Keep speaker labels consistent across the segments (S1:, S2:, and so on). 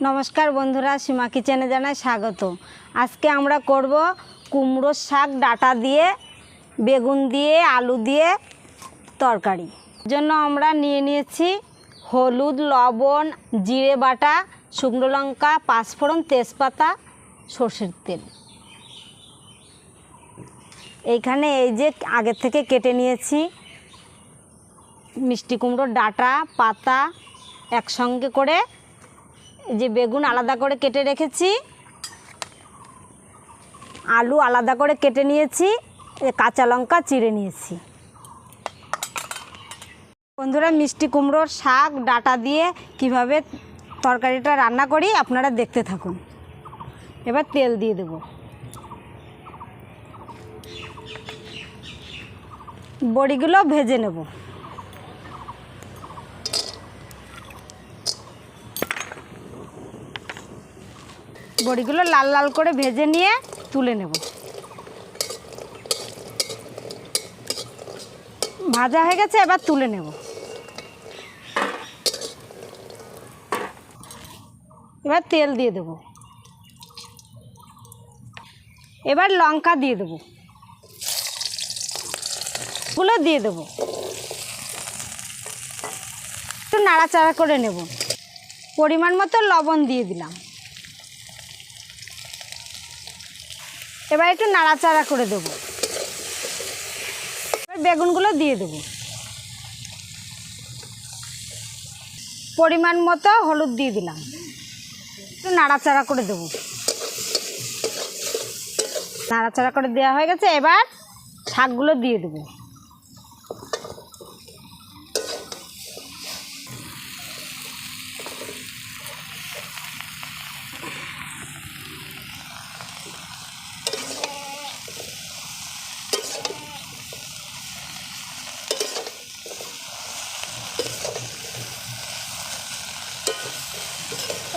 S1: नमस्कार बंधुरा सीमा किचेने जानाई स्वागत। आज के आमरा करब कुमड़ोर शाक डाटा दिए बेगुन दिए आलू दिए तरकारी। जन्य आमरा निये निয়েছি हलुद लवण जिरे बाटा शुकनो लंका पाँचफोड़न तेजपाता सर्षेर तेल। এইখানে এই যে আগে থেকে কেটে নিয়েছি মিষ্টি কুমড়োর ডাটা পাতা একসঙ্গে করে, যে বেগুন আলাদা করে কেটে রেখেছি, আলু আলাদা করে কেটে নিয়েছি, কাঁচা লঙ্কা চিড়ে নিয়েছি। বন্ধুরা মিষ্টি কুমড়োর শাক ডাটা দিয়ে কিভাবে তরকারিটা রান্না করি আপনারা দেখতে থাকুন। এবার তেল দিয়ে দেব। বড়িগুলো ভেজে নেব। বড়িগুলো লাল লাল করে ভেজে নিয়ে তুলে নেব। ভাজা হয়ে গেছে, এবার তুলে নেব। এবার তেল দিয়ে দেব। এবার লঙ্কা দিয়ে দেব, গুলো দিয়ে দেব, একটু নাড়াচাড়া করে নেব। পরিমাণ মতো লবণ দিয়ে দিলাম। এবার একটু নাড়াচাড়া করে দেব। এবার বেগুনগুলো দিয়ে দেব। পরিমাণ মতো হলুদ দিয়ে দিলাম, একটু নাড়াচাড়া করে দেব। নাড়াচাড়া করে দেওয়া হয়ে গেছে, এবার শাকগুলো দিয়ে দেব।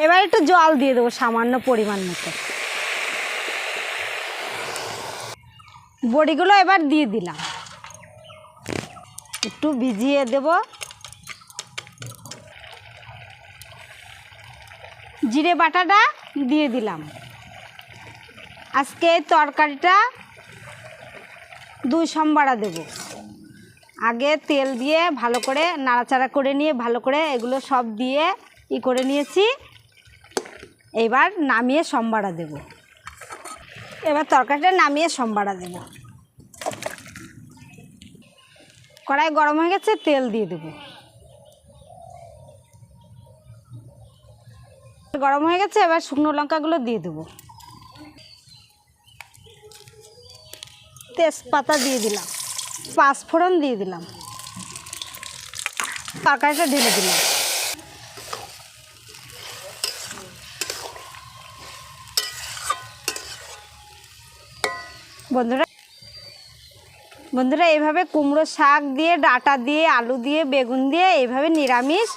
S1: এবার একটু জল দিয়ে দেবো সামান্য পরিমাণ মতো। বড়িগুলো এবার দিয়ে দিলাম, একটু ভিজিয়ে দেব। জিরে বাটাটা দিয়ে দিলাম। আজকে তরকারিটা 2 সম্বারা দেব। আগে তেল দিয়ে ভালো করে নাড়াচাড়া করে নিয়ে ভালো করে এগুলো সব দিয়ে করে নিয়েছি। এবার নামিয়ে সম্বারা দেব। এবার তরকারিটা নামিয়ে সম্বারা দেব। কড়াই গরম হয়ে গেছে, তেল দিয়ে দেব। গরম হয়ে গেছে, এবার শুকনো লঙ্কাগুলো দিয়ে দেব। তেজপাতা দিয়ে দিলাম, পাঁচফোড়ন দিয়ে দিলাম, তরকারিটা ঢেলে দিলাম। বন্ধুরা এইভাবে কুমড়ো শাক দিয়ে ডাটা দিয়ে আলু দিয়ে বেগুন দিয়ে এইভাবে নিরামিষ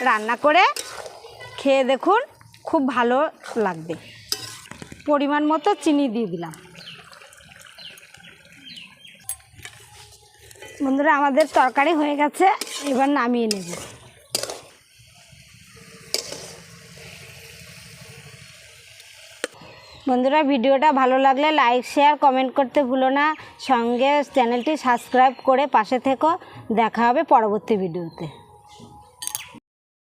S1: রান্না করে খেয়ে দেখুন, খুব ভালো লাগবে। পরিমাণ মতো চিনি দিয়ে দিলাম। বন্ধুরা আমাদের তরকারি হয়ে গেছে, এবার নামিয়ে নেব। বন্ধুরা ভিডিওটা ভালো লাগলে লাইক শেয়ার কমেন্ট করতে ভুলো না। সঙ্গে চ্যানেলটি সাবস্ক্রাইব করে পাশে থেকো। দেখা হবে পরবর্তী ভিডিওতে।